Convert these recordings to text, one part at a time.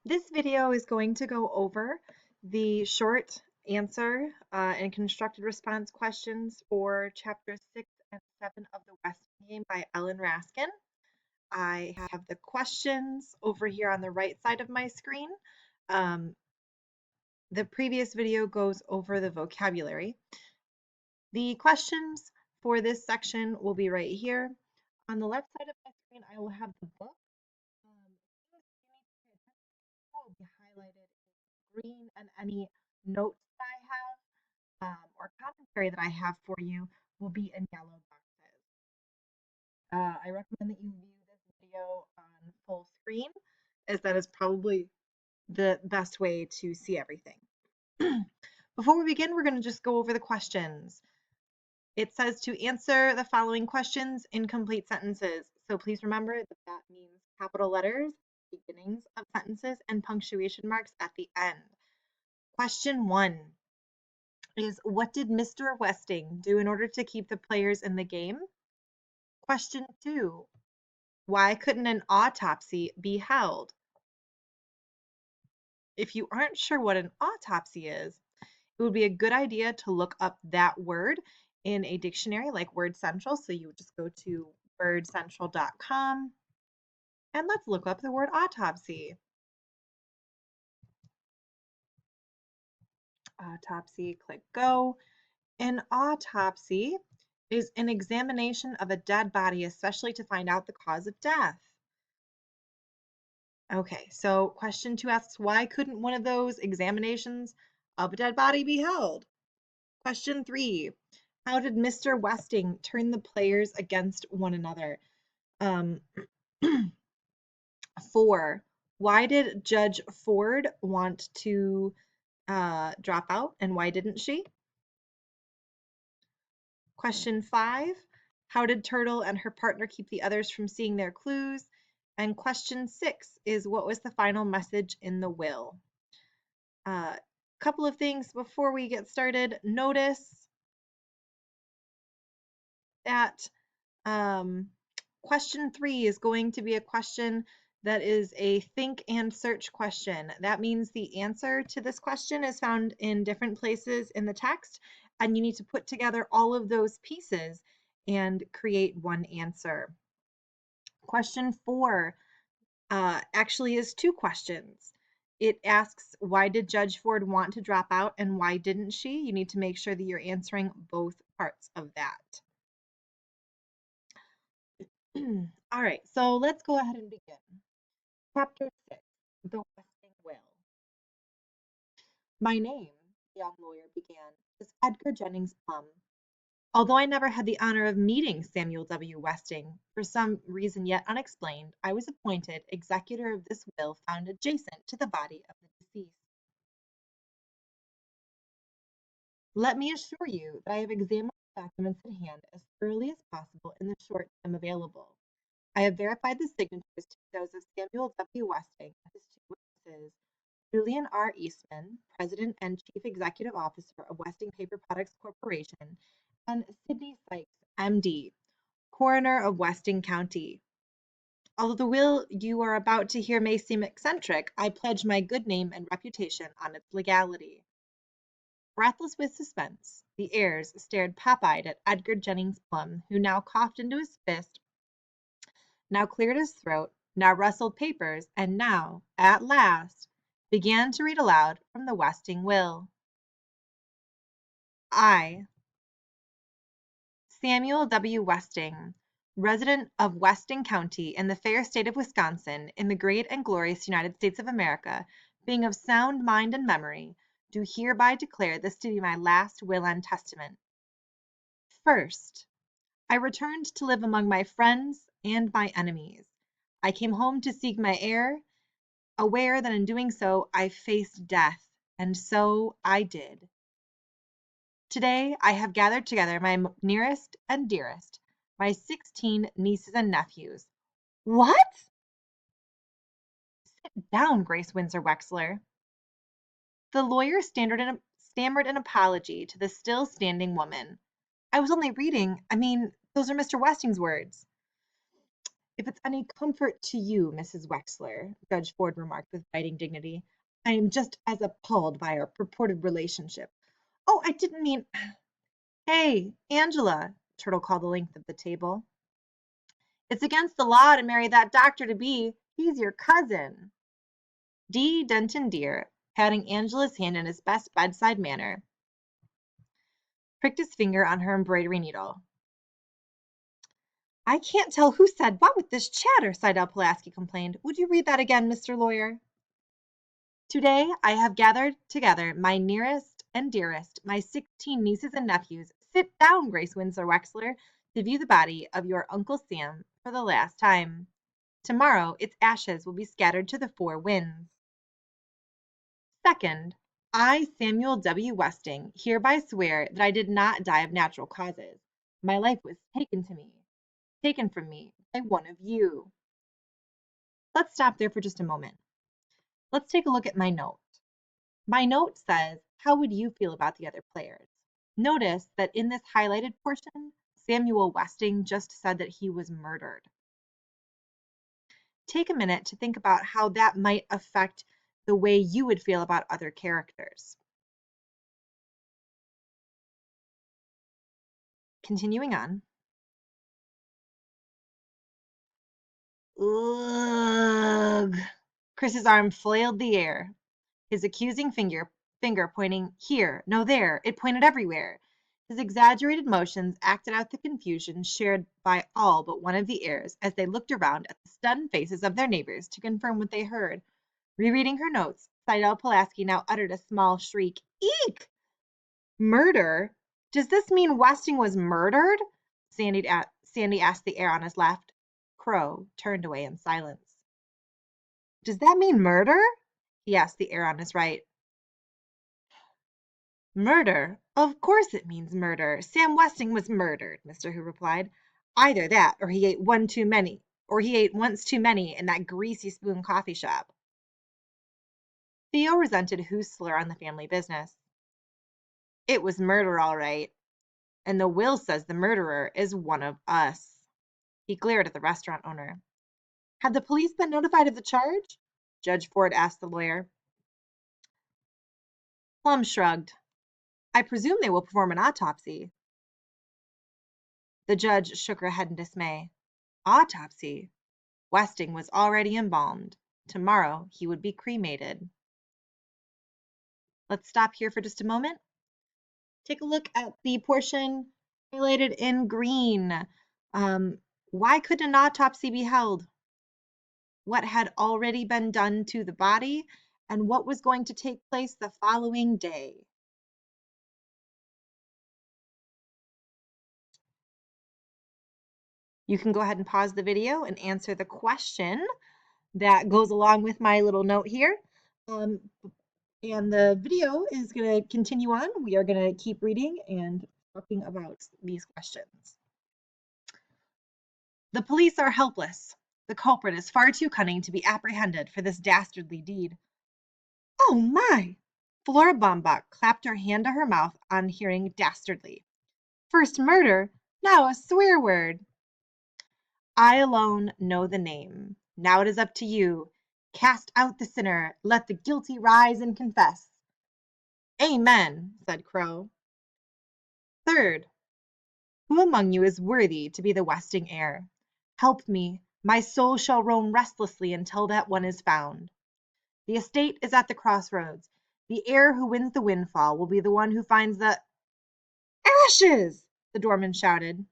This video is going to go over the short answer and constructed response questions for chapters 6 and 7 of the Westing Game by Ellen Raskin. I have the questions over here on the right side of my screen. Um, the previous video goes over the vocabulary. The questions for this section will be right here. On the left side of my screen, I will have the book. Will be highlighted in green, and any notes that I have or commentary that I have for you will be in yellow boxes. I recommend that you view this video on full screen, as that is probably the best way to see everything. Before we begin, we're going to just go over the questions. It says to answer the following questions in complete sentences. So please remember that that means capital letters, beginnings of sentences, and punctuation marks at the end. Question 1 is, what did Mr. Westing do in order to keep the players in the game? Question 2, why couldn't an autopsy be held? If you aren't sure what an autopsy is, it would be a good idea to look up that word in a dictionary like Word Central. So you would just go to wordcentral.com and let's look up the word autopsy. Autopsy, click go. An autopsy is an examination of a dead body, especially to find out the cause of death. Okay, so question 2 asks, why couldn't one of those examinations of a dead body be held? Question 3, how did Mr. Westing turn the players against one another? 4, why did Judge Ford want to drop out and why didn't she? Question 5, how did Turtle and her partner keep the others from seeing their clues? And question 6 is, what was the final message in the will? Couple of things before we get started. Notice that question 3 is going to be a question that is a think and search question. That means the answer to this question is found in different places in the text, and you need to put together all of those pieces and create one answer. Question 4 actually is 2 questions. It asks, why did Judge Ford want to drop out and why didn't she? You need to make sure that you're answering both parts of that. All right, so let's go ahead and begin. Chapter 6, The Westing Will. My name, the young lawyer began, is Edgar Jennings Plum. Although I never had the honor of meeting Samuel W. Westing, for some reason yet unexplained, I was appointed executor of this will found adjacent to the body of the deceased. Let me assure you that I have examined the documents at hand as thoroughly as possible in the short time available. I have verified the signatures to those of Samuel W. Westing and his 2 witnesses, Julian R. Eastman, President and Chief Executive Officer of Westing Paper Products Corporation, and Sidney Sykes, MD, Coroner of Westing County. Although the will you are about to hear may seem eccentric, I pledge my good name and reputation on its legality. Breathless with suspense, the heirs stared pop-eyed at Edgar Jennings Plum, who now coughed into his fist, now cleared his throat, now rustled papers, and now, at last, began to read aloud from the Westing will. I, Samuel W. Westing, resident of Westing County in the fair state of Wisconsin, in the great and glorious United States of America, being of sound mind and memory, do hereby declare this to be my last will and testament. First, I returned to live among my friends and my enemies. I came home to seek my heir, aware that in doing so I faced death, and so I did. Today I have gathered together my nearest and dearest, my 16 nieces and nephews. What? Sit down, Grace Windsor Wexler. The lawyer stammered an apology to the still standing woman. I was only reading. Those are Mr. Westing's words. If it's any comfort to you, Mrs. Wexler, Judge Ford remarked with biting dignity, I am just as appalled by our purported relationship. Oh, I didn't mean. Hey, Angela, Turtle called the length of the table. It's against the law to marry that doctor-to-be. He's your cousin. D. Denton Deer, patting Angela's hand in his best bedside manner, pricked his finger on her embroidery needle. I can't tell who said what with this chatter, Seidel Pulaski complained. Would you read that again, Mr. Lawyer? Today I have gathered together my nearest and dearest, my 16 nieces and nephews. Sit down, Grace Winslow Wexler, to view the body of your Uncle Sam for the last time. Tomorrow its ashes will be scattered to the four winds. Second, I, Samuel W. Westing, hereby swear that I did not die of natural causes. My life was taken from me by one of you. Let's stop there for just a moment. Let's take a look at my note. My note says, how would you feel about the other players? Notice that in this highlighted portion, Samuel Westing just said that he was murdered. Take a minute to think about how that might affect the way you would feel about other characters. Continuing on. Ugh. Chris's arm flailed the air, his accusing finger pointing here, no there. It pointed everywhere. His exaggerated motions acted out the confusion shared by all but one of the heirs as they looked around at the stunned faces of their neighbors to confirm what they heard. Rereading her notes, Seidel Pulaski now uttered a small shriek. Eek! Murder? Does this mean Westing was murdered? Sandy asked the heir on his left. Crow turned away in silence. Does that mean murder? He asked the heir on his right. Murder? Of course it means murder. Sam Westing was murdered, Mr. Who replied. Either that, or he ate once too many in that greasy spoon coffee shop. Theo resented Who's slur on the family business. It was murder, all right. And the will says the murderer is one of us. He glared at the restaurant owner. Had the police been notified of the charge? Judge Ford asked the lawyer. Plum shrugged. I presume they will perform an autopsy. The judge shook her head in dismay. Autopsy? Westing was already embalmed. Tomorrow he would be cremated. Let's stop here for just a moment. Take a look at the portion highlighted in green. Why couldn't an autopsy be held? What had already been done to the body, and what was going to take place the following day? You can go ahead and pause the video and answer the question that goes along with my little note here. And the video is going to continue on. We are going to keep reading and talking about these questions. The police are helpless. The culprit is far too cunning to be apprehended for this dastardly deed. Oh my! Flora Baumbach clapped her hand to her mouth on hearing dastardly. First murder, now a swear word. I alone know the name. Now it is up to you. Cast out the sinner. Let the guilty rise and confess. Amen, said Crow. Third, who among you is worthy to be the Westing heir? Help me. My soul shall roam restlessly until that one is found. The estate is at the crossroads. The heir who wins the windfall will be the one who finds the ashes, the doorman shouted.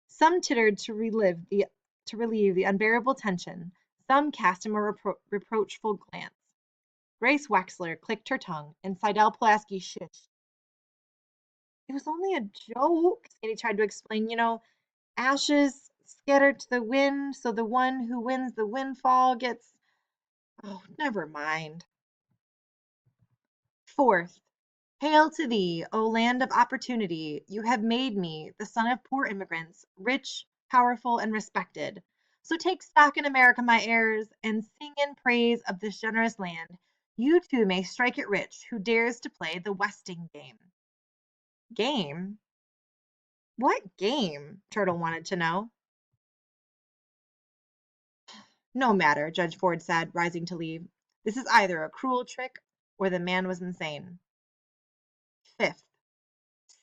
Some tittered to relieve the unbearable tension. Some cast him a reproachful glance. Grace Wexler clicked her tongue, and Seidel Pulaski shished. It was only a joke, Sandy tried to explain. Ashes scattered to the wind, so the one who wins the windfall gets... Oh, never mind. Fourth, hail to thee, O land of opportunity. You have made me, the son of poor immigrants, rich, powerful, and respected. So take stock in America, my heirs, and sing in praise of this generous land. You too may strike it rich who dares to play the Westing game. Game? What game? Turtle wanted to know. No matter, Judge Ford said, rising to leave. This is either a cruel trick or the man was insane. Fifth,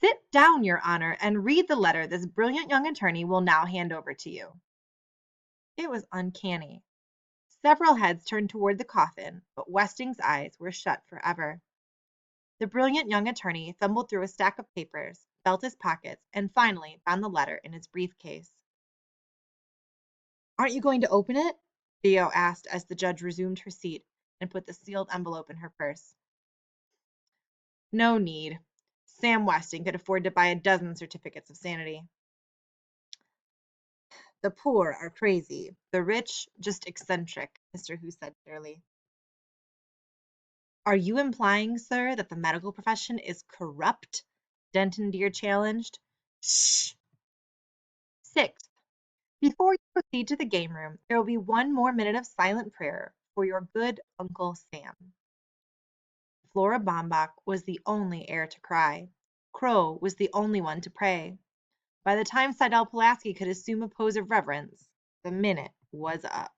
sit down, Your Honor, and read the letter this brilliant young attorney will now hand over to you. It was uncanny. Several heads turned toward the coffin, but Westing's eyes were shut forever. The brilliant young attorney fumbled through a stack of papers, felt his pockets, and finally found the letter in his briefcase. Aren't you going to open it? Theo asked as the judge resumed her seat and put the sealed envelope in her purse. No need. Sam Westing could afford to buy a dozen certificates of sanity. The poor are crazy, the rich just eccentric, Mr. Hu said clearly. Are you implying, sir, that the medical profession is corrupt? Denton Deer challenged. Shh. Sixth, before you proceed to the game room, there will be one more minute of silent prayer for your good Uncle Sam. Flora Baumbach was the only heir to cry. Crow was the only one to pray. By the time Seidel Pulaski could assume a pose of reverence, the minute was up.